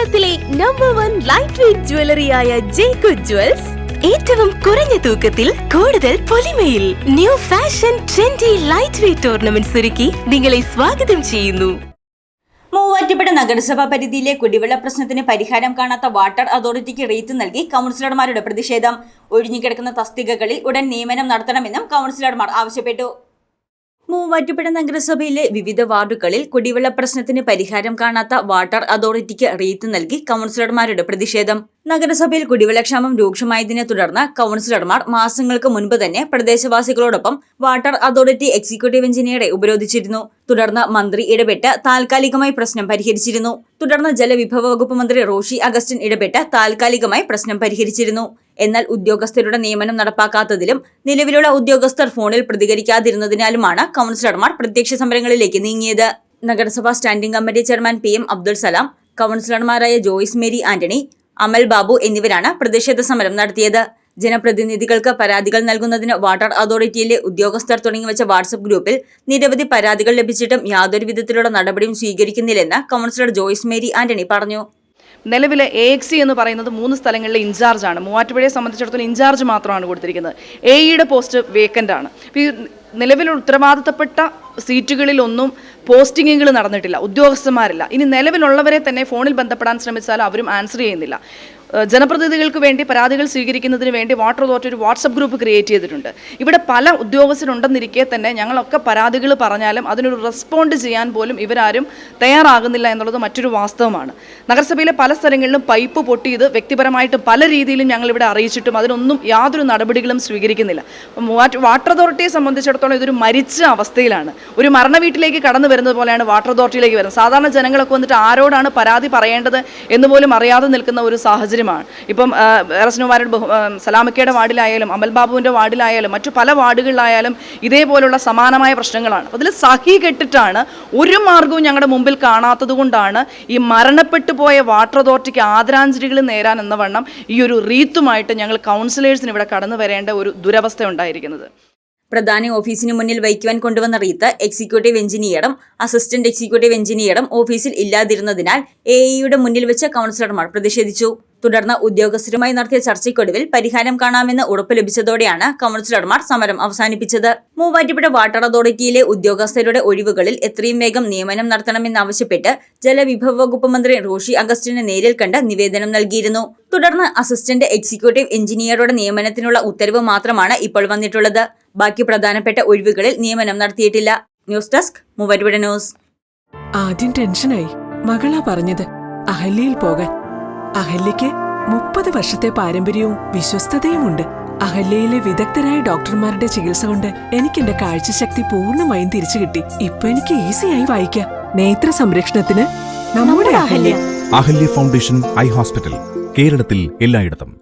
കേരളത്തിലെ number 1 light weight ജ്വല്ലറിയായ Jacob Jewels ഏറ്റവും കുറഞ്ഞ തൂക്കത്തിൽ കൂടുതൽ പൊലിമയിൽ new fashion trendy light weight ornaments ഒരുക്കി നിങ്ങളെ സ്വാഗതം ചെയ്യുന്നു. മൂവാറ്റുപുഴ നഗരസഭാ പരിധിയിലെ കുടിവെള്ള പ്രശ്നത്തിന് പരിഹാരം കാണാത്ത വാട്ടർ അതോറിറ്റിക്ക് റീത്ത് നൽകി കൗൺസിലർമാരുടെ പ്രതിഷേധം. ഒഴിഞ്ഞുകിടക്കുന്ന തസ്തികകളിൽ ഉടൻ നിയമനം നടത്തണമെന്നും കൗൺസിലർമാർ ആവശ്യപ്പെട്ടു. മൂവാറ്റുപുഴ നഗരസഭയിലെ വിവിധ വാർഡുകളിൽ കുടിവെള്ള പ്രശ്നത്തിന് പരിഹാരം കാണാത്ത വാട്ടർ അതോറിറ്റിക്ക് റീത്ത് നൽകി കൗൺസിലർമാരുടെ പ്രതിഷേധം. നഗരസഭയിൽ കുടിവെള്ളക്ഷാമം രൂക്ഷമായതിനെ തുടർന്ന് കൗൺസിലർമാർ മാസങ്ങൾക്ക് മുൻപ് തന്നെ പ്രദേശവാസികളോടൊപ്പം വാട്ടർ അതോറിറ്റി എക്സിക്യൂട്ടീവ് എഞ്ചിനീയറെ ഉപരോധിച്ചിരുന്നു. തുടർന്ന് മന്ത്രി ഇടപെട്ട് താൽക്കാലികമായി പ്രശ്നം പരിഹരിച്ചിരുന്നു. തുടർന്ന് ജലവിഭവ വകുപ്പ് മന്ത്രി റോഷി അഗസ്റ്റിൻ ഇടപെട്ട് താൽക്കാലികമായി പ്രശ്നം പരിഹരിച്ചിരുന്നു. എന്നാൽ ഉദ്യോഗസ്ഥരുടെ നിയമനം നടപ്പാക്കാത്തതിലും നിലവിലുള്ള ഉദ്യോഗസ്ഥർ ഫോണിൽ പ്രതികരിക്കാതിരുന്നതിനാലുമാണ് കൗൺസിലർമാർ പ്രത്യക്ഷ സമരങ്ങളിലേക്ക് നീങ്ങിയത്. നഗരസഭാ standing committee chairman PM Abdul Salam, കൗൺസിലർമാരായ Joyce Mary Antony, Amal Babu എന്നിവരാണ് പ്രതിഷേധ സമരം നടത്തിയത്. ജനപ്രതിനിധികൾക്ക് പരാതികൾ നൽകുന്നതിന് വാട്ടർ അതോറിറ്റിയിലെ ഉദ്യോഗസ്ഥർ തുടങ്ങിവെച്ച വാട്സ്ആപ്പ് ഗ്രൂപ്പിൽ നിരവധി പരാതികൾ ലഭിച്ചിട്ടും യാതൊരു വിധത്തിലുള്ള നടപടിയും സ്വീകരിക്കുന്നില്ലെന്ന് കൗൺസിലർ ജോയ്സ് മേരി ആന്റണി പറഞ്ഞു. നിലവിലെ AXC എന്ന് പറയുന്നത് 3 സ്ഥലങ്ങളിലെ ഇൻചാർജാണ്. മൂവാറ്റുപുഴയെ സംബന്ധിച്ചിടത്തോളം ഇൻചാർജ് മാത്രമാണ് കൊടുത്തിരിക്കുന്നത്. AEയുടെ പോസ്റ്റ് വേക്കൻ്റ് ആണ്. നിലവിൽ ഉത്തരവാദിത്തപ്പെട്ട സീറ്റുകളിലൊന്നും പോസ്റ്റിങ്ങുകൾ നടന്നിട്ടില്ല, ഉദ്യോഗസ്ഥന്മാരില്ല. ഇനി നിലവിലുള്ളവരെ തന്നെ ഫോണിൽ ബന്ധപ്പെടാൻ ശ്രമിച്ചാൽ അവരും ആൻസർ ചെയ്യുന്നില്ല. ജനപ്രതിനിധികൾക്ക് വേണ്ടി പരാതികൾ സ്വീകരിക്കുന്നതിന് വേണ്ടി വാട്ടർ അതോറിറ്റി ഒരു വാട്സപ്പ് ഗ്രൂപ്പ് ക്രിയേറ്റ് ചെയ്തിട്ടുണ്ട്. ഇവിടെ പല ഉദ്യോഗസ്ഥരുണ്ടെന്നിരിക്കെ തന്നെ ഞങ്ങളൊക്കെ പരാതികൾ പറഞ്ഞാലും അതിനൊരു റെസ്പോണ്ട് ചെയ്യാൻ പോലും ഇവരാരും തയ്യാറാകുന്നില്ല എന്നുള്ളത് മറ്റൊരു വാസ്തവമാണ്. നഗരസഭയിലെ പല സ്ഥലങ്ങളിലും പൈപ്പ് പൊട്ടിയത് വ്യക്തിപരമായിട്ട് പല രീതിയിലും ഞങ്ങളിവിടെ അറിയിച്ചിട്ടും അതിനൊന്നും യാതൊരു നടപടികളും സ്വീകരിക്കുന്നില്ല. വാട്ടർ അതോറിറ്റിയെ സംബന്ധിച്ചിടത്തോളം ഇതൊരു മരിച്ച അവസ്ഥയിലാണ്. ഒരു മരണ വീട്ടിലേക്ക് കടന്നു വരുന്നത് പോലെയാണ് വാട്ടർ അതോറിറ്റിയിലേക്ക് വരുന്നത്. സാധാരണ ജനങ്ങളൊക്കെ വന്നിട്ട് ആരോടാണ് പരാതി പറയേണ്ടത് എന്ന് പോലും അറിയാതെ നിൽക്കുന്ന ഒരു സാഹചര്യം. ഇപ്പം സലാമിക്കയുടെ വാർഡിലായാലും അമൽ ബാബുവിൻ്റെ വാർഡിലായാലും മറ്റു പല വാർഡുകളിലായാലും ഇതേപോലുള്ള സമാനമായ പ്രശ്നങ്ങളാണ്. അതിൽ സഹി കെട്ടിട്ടാണ് ഒരു മാർഗവും ഞങ്ങളുടെ മുമ്പിൽ കാണാത്തത് കൊണ്ടാണ് ഈ മരണപ്പെട്ടു പോയ വാട്ടർ അതോറിറ്റിക്ക് ആദരാഞ്ജലികൾ നേരാൻ എന്ന വണ്ണം ഈ ഒരു റീത്തുമായിട്ട് ഞങ്ങൾ കൗൺസിലേഴ്സിന് ഇവിടെ കടന്നു വരേണ്ട ഒരു ദുരവസ്ഥ ഉണ്ടായിരിക്കുന്നത്. പ്രധാന ഓഫീസിന് മുന്നിൽ വയ്ക്കുവാൻ കൊണ്ടുവന്ന റീത്ത് എക്സിക്യൂട്ടീവ് എഞ്ചിനീയറും അസിസ്റ്റന്റ് എക്സിക്യൂട്ടീവ് എഞ്ചിനീയറും ഓഫീസിൽ ഇല്ലാതിരുന്നതിനാൽ AEയുടെ മുന്നിൽ വെച്ച് കൗൺസിലർമാർ പ്രതിഷേധിച്ചു. തുടർന്ന് ഉദ്യോഗസ്ഥരുമായി നടത്തിയ ചർച്ചയ്ക്കൊടുവിൽ പരിഹാരം കാണാമെന്ന് ഉറപ്പ് ലഭിച്ചതോടെയാണ് കൗൺസിലർമാർ സമരം അവസാനിപ്പിച്ചത്. മൂവാറ്റുപുഴ വാട്ടർ അതോറിറ്റിയിലെ ഉദ്യോഗസ്ഥരുടെ ഒഴിവുകളിൽ എത്രയും വേഗം നിയമനം നടത്തണമെന്നാവശ്യപ്പെട്ട് ജലവിഭവ വകുപ്പ് മന്ത്രി റോഷി അഗസ്റ്റിനെ നേരിൽ കണ്ട് നിവേദനം നൽകിയിരുന്നു. തുടർന്ന് അസിസ്റ്റന്റ് എക്സിക്യൂട്ടീവ് എഞ്ചിനീയറുടെ നിയമനത്തിനുള്ള ഉത്തരവ് മാത്രമാണ് ഇപ്പോൾ വന്നിട്ടുള്ളത്. ബാക്കി പ്രധാനപ്പെട്ട ഒഴിവുകളിൽ നിയമനം നടത്തിയിട്ടില്ല. News desk Muvattupuzha news. ആദ്യം ടെൻഷനായി. മകളാ പറഞ്ഞത് അഹല്യയിൽ പോകാൻ. അഹല്യയ്ക്ക് 30 വർഷത്തെ പാരമ്പര്യവും വിശ്വസ്തതയുമുണ്ട്. അഹല്യയിലെ വിദഗ്ധരായ ഡോക്ടർമാരുടെ ചികിത്സ കൊണ്ട് എനിക്ക് എന്റെ കാഴ്ചശക്തി പൂർണ്ണമായും തിരിച്ചു കിട്ടി. ഇപ്പൊ എനിക്ക് ഈസിയായി വായിക്കാം. നേത്ര സംരക്ഷണത്തിന് നമ്മുടെ Ahalya. Ahalya foundation eye hospital, കേരളത്തിൽ എല്ലായിടത്തും.